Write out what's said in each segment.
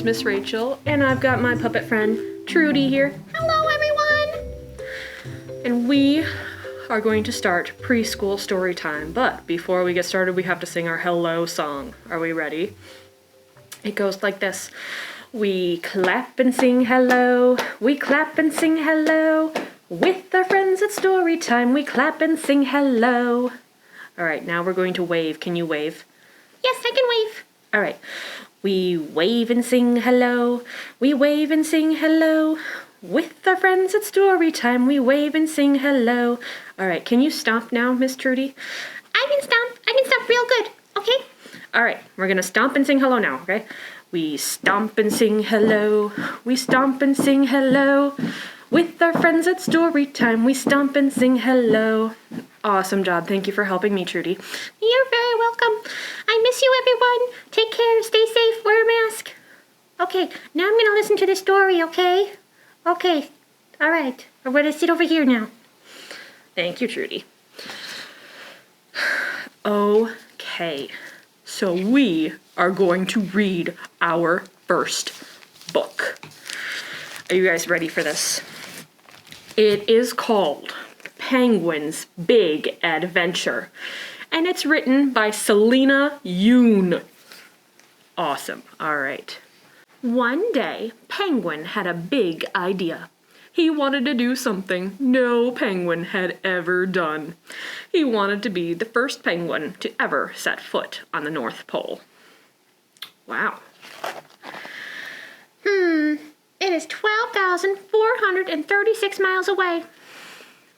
is Miss Rachel, and I've got my puppet friend Trudy here. Hello, everyone! And we are going to start preschool story time. But before we get started, we have to sing our hello song. Are we ready? It goes like this. We clap and sing hello. We clap and sing hello. With our friends at story time, we clap and sing hello. All right, now we're going to wave. Can you wave? Yes, I can wave. All right. We wave and sing hello. We wave and sing hello. With our friends at story time, we wave and sing hello. All right, can you stomp now, Miss Trudy? I can stomp real good, okay? All right, we're gonna stomp and sing hello now, okay? We stomp and sing hello. We stomp and sing hello. With our friends at story time, we stomp and sing hello. Awesome job. Thank you for helping me, Trudy. You're very welcome. I miss you, everyone. Take care, stay safe, wear a mask. Okay, now I'm gonna listen to the story, okay? Okay, all right. I'm gonna sit over here now. Thank you, Trudy. Okay, so we are going to read our first book. Are you guys ready for this? It is called Penguin's Big Adventure, and it's written by Salina Yoon. Awesome. All right. One day, Penguin had a big idea. He wanted to do something no penguin had ever done. He wanted to be the first penguin to ever set foot on the North Pole. Wow. It is 12,436 miles away.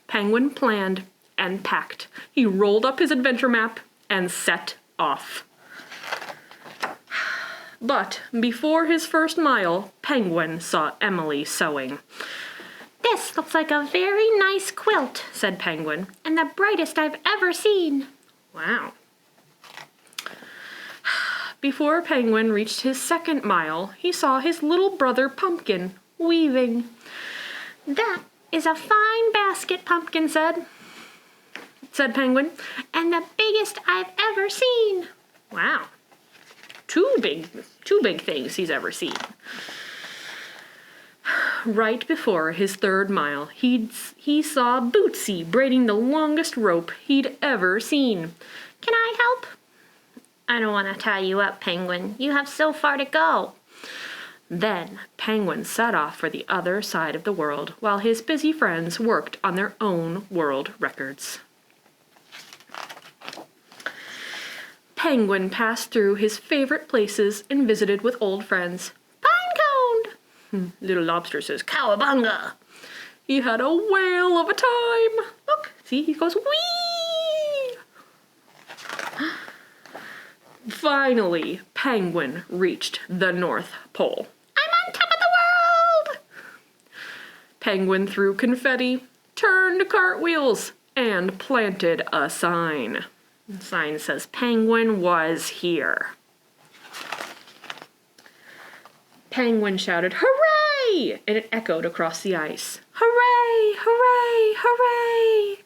Penguin planned and packed. He rolled up his adventure map and set off. But before his first mile, Penguin saw Emily sewing. This looks like a very nice quilt, said Penguin, and the brightest I've ever seen. Wow. Before Penguin reached his second mile, he saw his little brother Pumpkin weaving. That is a fine basket, Pumpkin said Penguin, and the biggest I've ever seen. Wow. Two big things he's ever seen. Right before his third mile, he saw Bootsy braiding the longest rope he'd ever seen. Can I help? I don't want to tie you up, Penguin. You have so far to go. Then Penguin set off for the other side of the world while his busy friends worked on their own world records. Penguin passed through his favorite places and visited with old friends. Pinecone! Little Lobster says, cowabunga! He had a whale of a time. Look, see, he goes, whee! Finally, Penguin reached the North Pole. I'm on top of the world! Penguin threw confetti, turned cartwheels, and planted a sign. The sign says, Penguin was here. Penguin shouted, hooray! And it echoed across the ice. Hooray! Hooray! Hooray!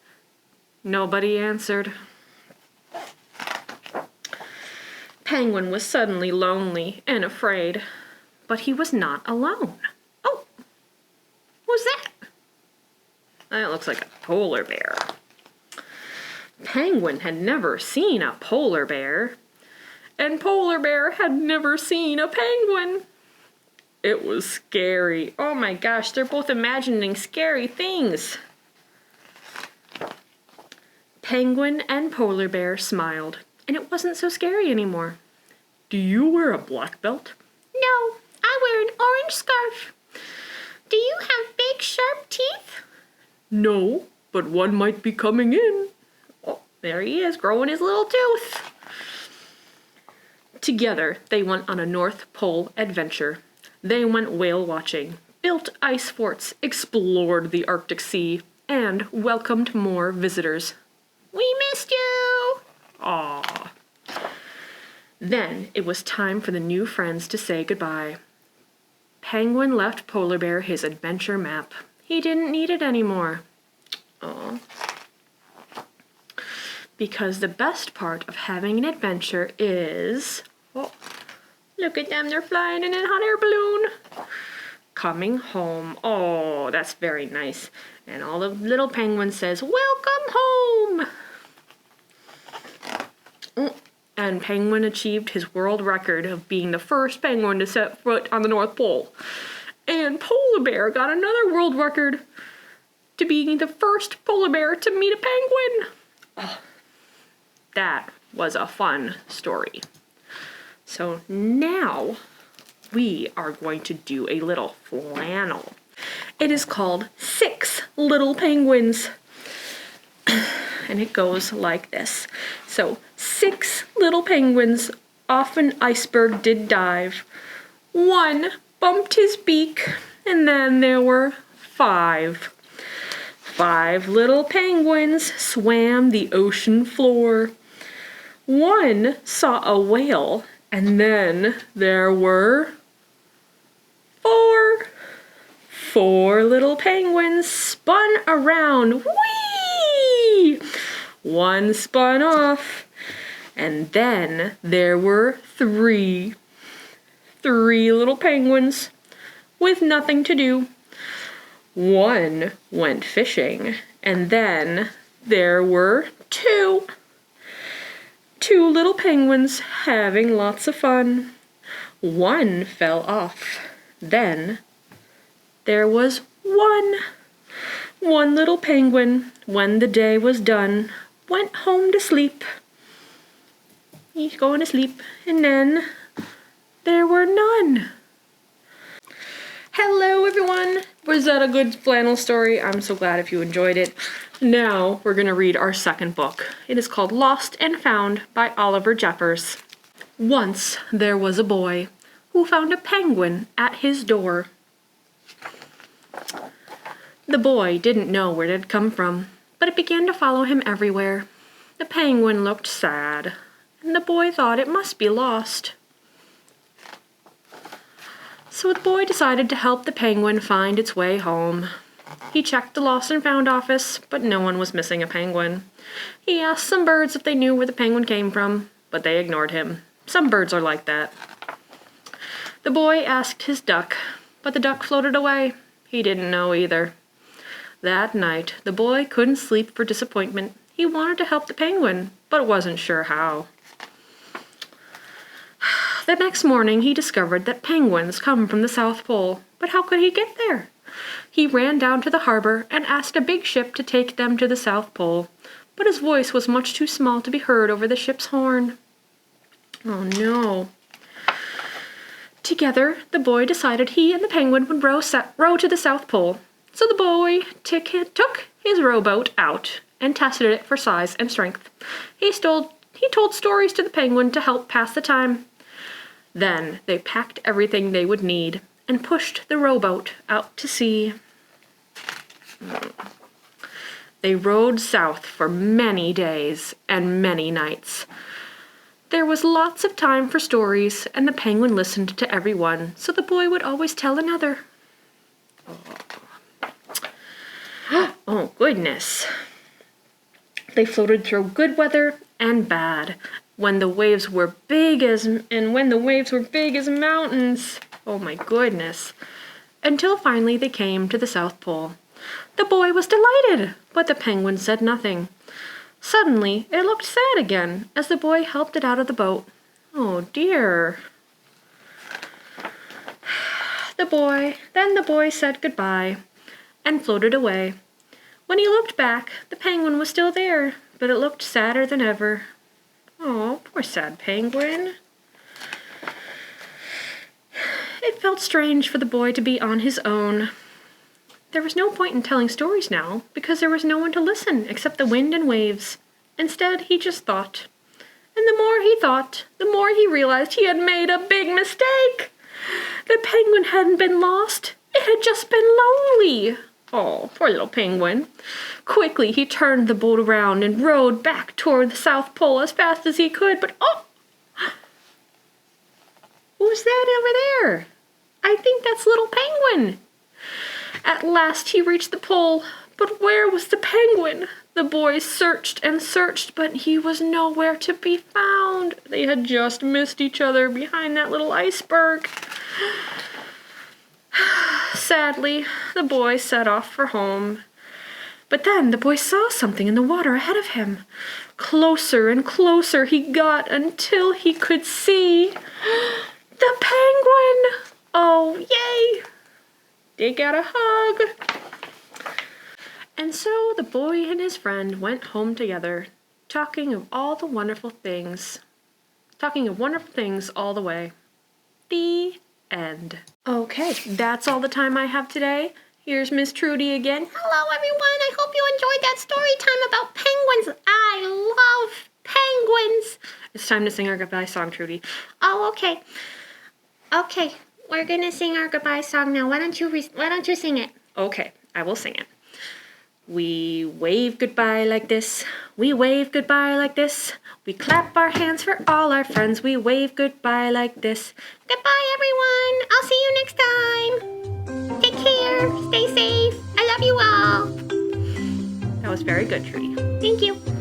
Nobody answered. Penguin was suddenly lonely and afraid, but he was not alone. Oh, who's that? That looks like a polar bear. Penguin had never seen a polar bear, and Polar Bear had never seen a penguin. It was scary. Oh my gosh, they're both imagining scary things. Penguin and Polar Bear smiled, and it wasn't so scary anymore. Do you wear a black belt? No, I wear an orange scarf. Do you have big, sharp teeth? No, but one might be coming in. Oh, there he is, growing his little tooth. Together, they went on a North Pole adventure. They went whale watching, built ice forts, explored the Arctic Sea, and welcomed more visitors. We missed you! Aww. Then it was time for the new friends to say goodbye. Penguin left Polar Bear his adventure map. He didn't need it anymore. Aww. Because the best part of having an adventure is Look at them, they're flying in a hot air balloon. Coming home. Oh, that's very nice. And all the little penguins says, welcome home. And Penguin achieved his world record of being the first penguin to set foot on the North Pole. And Polar Bear got another world record to being the first polar bear to meet a penguin. Oh, that was a fun story. So now we are going to do a little flannel. It is called 6 Little Penguins. And it goes like this. So 6 little penguins off an iceberg did dive. 1 bumped his beak, and then there were 5. 5 little penguins swam the ocean floor. 1 saw a whale, and then there were 4. 4 little penguins spun around. Whee! 1 spun off, and then there were 3. 3 little penguins with nothing to do. 1 went fishing, and then there were 2. 2 little penguins having lots of fun. 1 fell off. Then there was 1. 1 little penguin, when the day was done, went home to sleep. He's going to sleep, and then there were none. Hello everyone! Was that a good flannel story? I'm so glad if you enjoyed it. Now we're going to read our second book. It is called Lost and Found by Oliver Jeffers. Once there was a boy who found a penguin at his door. The boy didn't know where it had come from, but it began to follow him everywhere. The penguin looked sad, and the boy thought it must be lost. So the boy decided to help the penguin find its way home. He checked the Lost and Found office, but no one was missing a penguin. He asked some birds if they knew where the penguin came from, but they ignored him. Some birds are like that. The boy asked his duck, but the duck floated away. He didn't know either. That night, the boy couldn't sleep for disappointment. He wanted to help the penguin, but wasn't sure how. The next morning, he discovered that penguins come from the South Pole, but how could he get there? He ran down to the harbor and asked a big ship to take them to the South Pole, but his voice was much too small to be heard over the ship's horn. Oh no. Together, the boy decided he and the penguin would row to the South Pole. So the boy took his rowboat out and tested it for size and strength. He told stories to the penguin to help pass the time. Then they packed everything they would need and pushed the rowboat out to sea. They rowed south for many days and many nights. There was lots of time for stories, and the penguin listened to every one, so the boy would always tell another. Oh, goodness. They floated through good weather and bad, when the waves were big as mountains. Oh my goodness. Until finally they came to the South Pole. The boy was delighted, but the penguin said nothing. Suddenly, it looked sad again as the boy helped it out of the boat. Oh dear. Then the boy said goodbye and floated away. When he looked back, the penguin was still there, but it looked sadder than ever. Oh, poor sad penguin. It felt strange for the boy to be on his own. There was no point in telling stories now, because there was no one to listen except the wind and waves. Instead, he just thought. And the more he thought, the more he realized he had made a big mistake. The penguin hadn't been lost. It had just been lonely. Oh, poor little penguin. Quickly, he turned the boat around and rowed back toward the South Pole as fast as he could, but oh! Who's that over there? I think that's little penguin. At last he reached the pole, but where was the penguin? The boys searched and searched, but he was nowhere to be found. They had just missed each other behind that little iceberg. Sadly, the boy set off for home. But then the boy saw something in the water ahead of him. Closer and closer he got until he could see the penguin. Oh, yay! They got a hug. And so the boy and his friend went home together, talking of wonderful things all the way. The end. Okay, that's all the time I have today. Here's Miss Trudy again. Hello, everyone. I hope you enjoyed that story time about penguins. I love penguins. It's time to sing our goodbye song, Trudy. Oh, okay. Okay, we're gonna sing our goodbye song now. Why don't you sing it? Okay, I will sing it. We wave goodbye like this. We wave goodbye like this. We clap our hands for all our friends. We wave goodbye like this. Goodbye, everyone. I'll see you next time. Take care. Stay safe. I love you all. That was very good, Trudy. Thank you.